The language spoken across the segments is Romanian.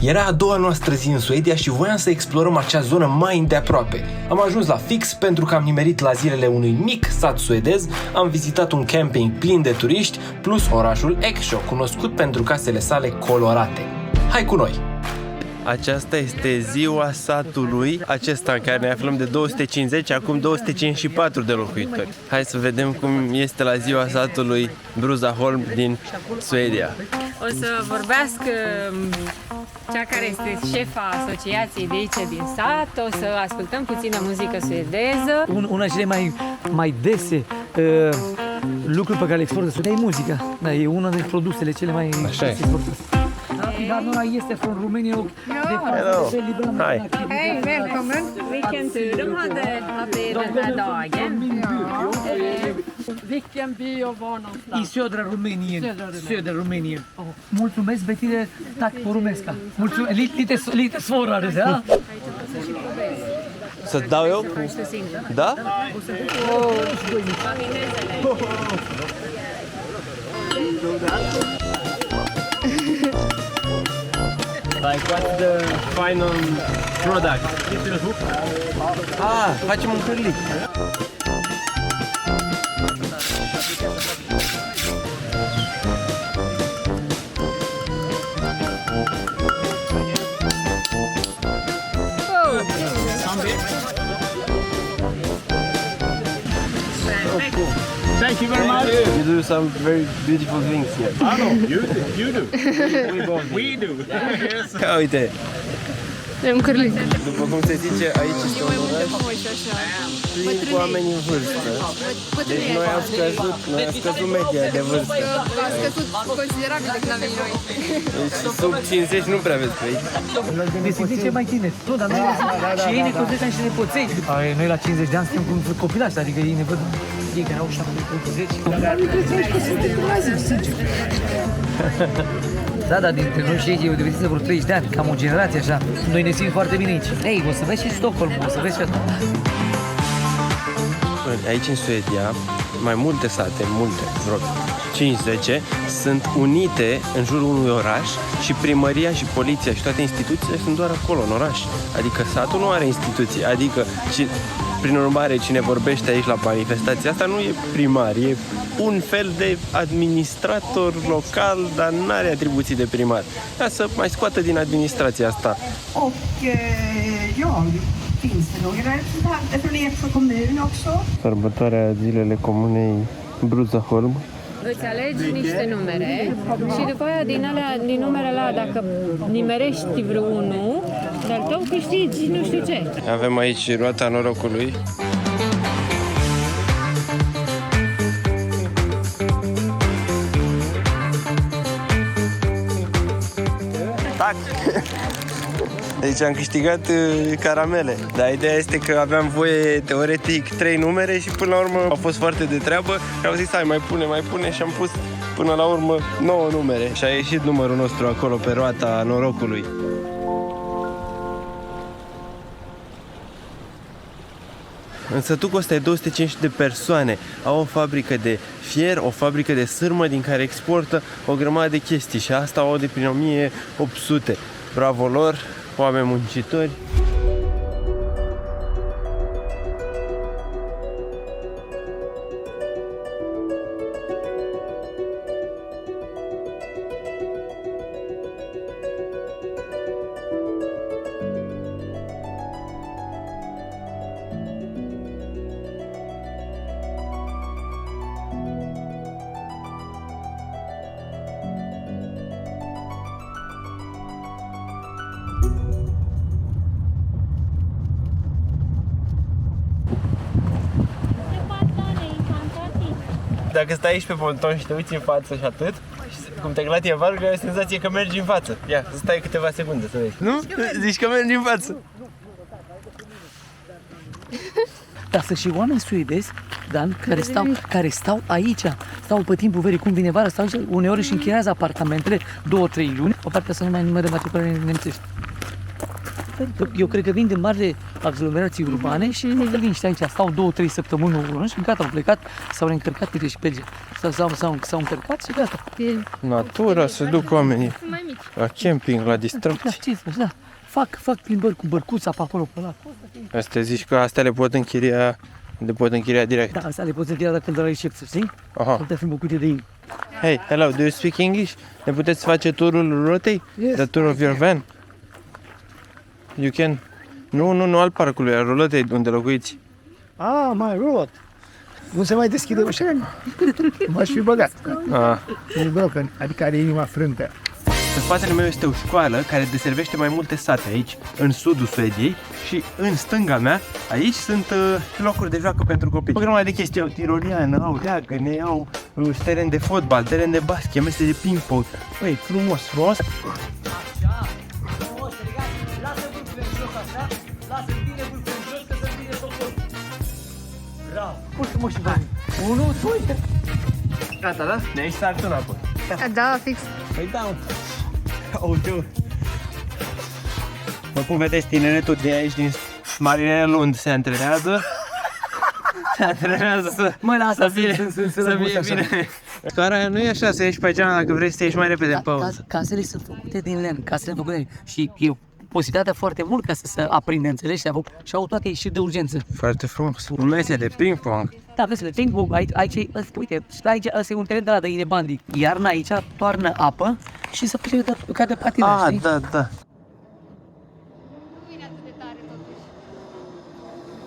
Era a doua noastră zi în Suedia și voiam să explorăm acea zonă mai îndeaproape. Am ajuns la fix pentru că am nimerit la zilele unui mic sat suedez, am vizitat un camping plin de turiști, plus orașul Eksjö, cunoscut pentru casele sale colorate. Hai cu noi! Aceasta este ziua satului, acesta în care ne aflăm de 250, acum 254 de locuitori. Hai să vedem cum este la ziua satului Bruzaholm din Suedia. O să vorbească cea care este șefa asociației de aici din sat, o să ascultăm puțină muzică suedeză. Una cele mai dese lucruri pe care le exportă Suedia e muzica. Da, e una dintre produsele cele mai exportate. Figarna este från Rumänien och Hej. Hej, välkommen! Vilken tur de hade den här dagen. Vilken by och var någonstans? I södra Rumänien. Mulțumesc, Betile, tac pe rumesca. Lite svårare, da? Să dau eu? Da? Like, what's the final product? Facem un cârlic. Thank you very much. You do some very beautiful things here. I know, you do. We do. Yes. Ia uite, E un cârlic. după cum se zice, aici este un oraș plin cu oameni în vârstă. Deci noi am scăzut media de vârstă. A scăzut considerabil de când am venit noi. Deci sub 50 nu prea vezi pe aici. Ne simțim cei mai tineri. Nu, dar noi și ei ne considerăm și nepoței. Noi la 50 de ani suntem cum copilași, adică ei ne văd ei care au 70. Da, dar dintre noi și ei e o diferență vreo 30 de ani, cam o generație așa. Noi ne simțim foarte bine aici. Ei, o să vezi și Stockholm, o să vezi și asta. Aici în Suedia, mai multe sate, vreo 5-10, sunt unite în jurul unui oraș și primăria și poliția și toate instituțiile sunt doar acolo, în oraș. Adică satul nu are instituții, adică prin urmare cine vorbește aici la manifestația asta nu e primar, e un fel de administrator local, dar nu are atribuții de primar. Ca să mai scoată din administrația asta. Och finns det några representanter från Eksjö kommun också? Sărbătoarea zilele comunei Bruzaholm. Îți alegi niște numere și după aia din numerele alea, dacă nimerești vreunul, de-al tău câștigi nu știu ce. Avem aici roata norocului. Tac! Deci am câștigat caramele. Dar ideea este că aveam voie teoretic 3 numere și până la urmă au fost foarte de treabă. Au zis hai mai pune și am pus până la urmă 9 numere. Și a ieșit numărul nostru acolo pe roata norocului. În sătucul ăsta e 250 de persoane. Au o fabrică de fier, o fabrică de sârmă din care exportă o grămadă de chestii și asta au de prin 1800. Bravo lor, oameni muncitori. Dacă stai aici pe ponton și te uiți în față și atât, cum te glatie varga, ai o senzație că mergi în față. Ia, să stai câteva secunde să vezi. Nu? Zici că mergi în față. Dar sunt și oameni suedezi, Dan, care stau aici, stau pe timpul verii, cum vine vara, stau aici, uneori își închiriază apartamentele 2-3 luni, o parte să nu mai numere matriculare nemțești. Eu cred că vin din marile aglomerații urbane și vin și aici, stau 2-3 săptămâni și gata, au plecat, s-au reîncărcat pe plece. S-au încărcat și gata. Natura, se duc oamenii Mai mici. la camping, la Da, distracții. știți, da. Fac plimbări cu bărcuța pe acolo, pe la. Astea zici că astea le pot închiria direct. Da, asta le poți încheia dacă de la recepție, știi? Aha. Putea fi făcute de ei. Hey, hello, do you speak English? Ne puteți face turul rotei? Yes. The tour of your van? You can... Nu al parcului, al rulotei unde locuiți. Ah, mai rot. Nu se mai deschide ușa. M-aș fi băgat. Ah. E broken, adică are inima frântă. În spatele meu este o școală care deservește mai multe sate aici, în sudul Suediei, și în stânga mea, aici sunt locuri de joacă pentru copii. O grămadă de chestii, au tiroliană, au leagăne, au teren de fotbal, teren de basket, mese de ping-pong. Băi, frumos, frumos. Bravo! Și bani. 1, 2, 3. Gata, da? Ne aici sar tu înapoi. Da, fix. Păi da, uite. După cum vedeți, tineretul de aici din Marinele Lund se antrenează. Se antrenează să fie bine. Scara aia nu e așa, să ieși pe geam dacă vrei să ieși mai repede în pauză. Casele sunt făcute din lemn, casele sunt făcute din lemn. Și e posibilitatea foarte mult ca să se aprinde, înțelegi? Și au toate ieșiri de urgență. Foarte frumos. Un mese de ping-pong. Da, vezi, de ping-pong, aici, uite, aici ăsta e un teren de la de Inebandi. Iarna aici toarnă apă și se face ca de patinaj, știi? Da. Nu vine atât de tare, totuși.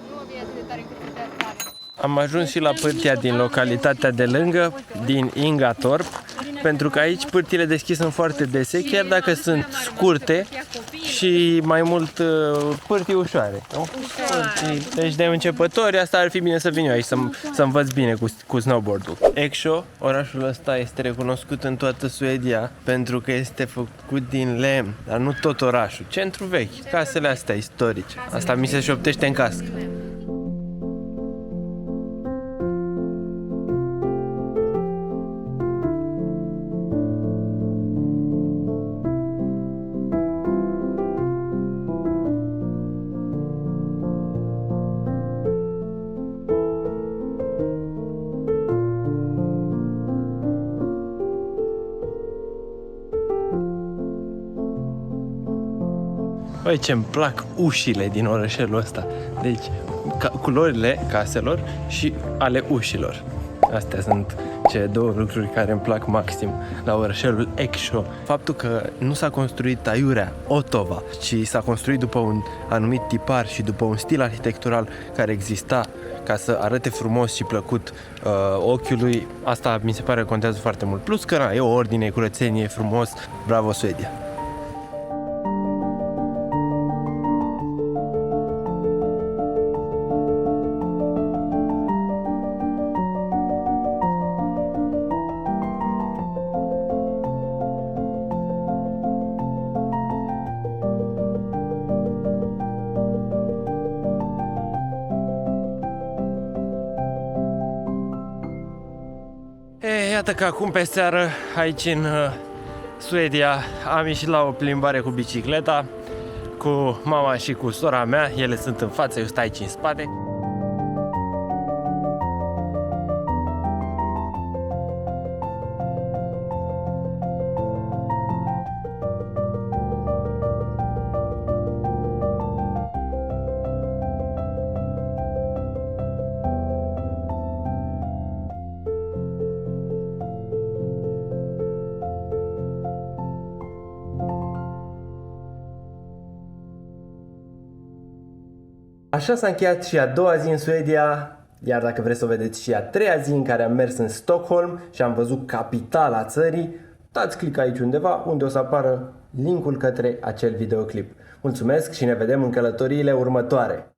Nu vine atât de tare cât putea tare. Am ajuns și la pârtia din localitatea de lângă, din Ingatorp, pentru că aici pârtile de schi sunt foarte dese, chiar dacă sunt scurte și mai mult pârtii ușoare. Nu? Deci de începători, asta ar fi bine să vin eu aici, să învăț bine cu snowboard-ul. Eksjö, orașul ăsta este recunoscut în toată Suedia pentru că este făcut din lemn, dar nu tot orașul, centru vechi, casele astea istorice. Asta mi se șoptește în cască. Băi, ce-mi plac ușile din orășelul ăsta. Deci, culorile caselor și ale ușilor. Astea sunt cele două lucruri care îmi plac maxim la orășelul Eksjö. Faptul că nu s-a construit aiurea Otava, ci s-a construit după un anumit tipar și după un stil arhitectural care exista ca să arate frumos și plăcut ochiului, asta mi se pare că contează foarte mult. Plus că e o ordine, e curățenie, e frumos. Bravo, Suedia! Iată că acum pe seară, aici în Suedia, am ieșit la o plimbare cu bicicleta, cu mama și cu sora mea. Ele sunt în față, eu stau aici în spate. Așa s-a încheiat și a doua zi în Suedia, iar dacă vreți să o vedeți și a treia zi în care am mers în Stockholm și am văzut capitala țării, dați click aici undeva unde o să apară linkul către acel videoclip. Mulțumesc și ne vedem în călătoriile următoare!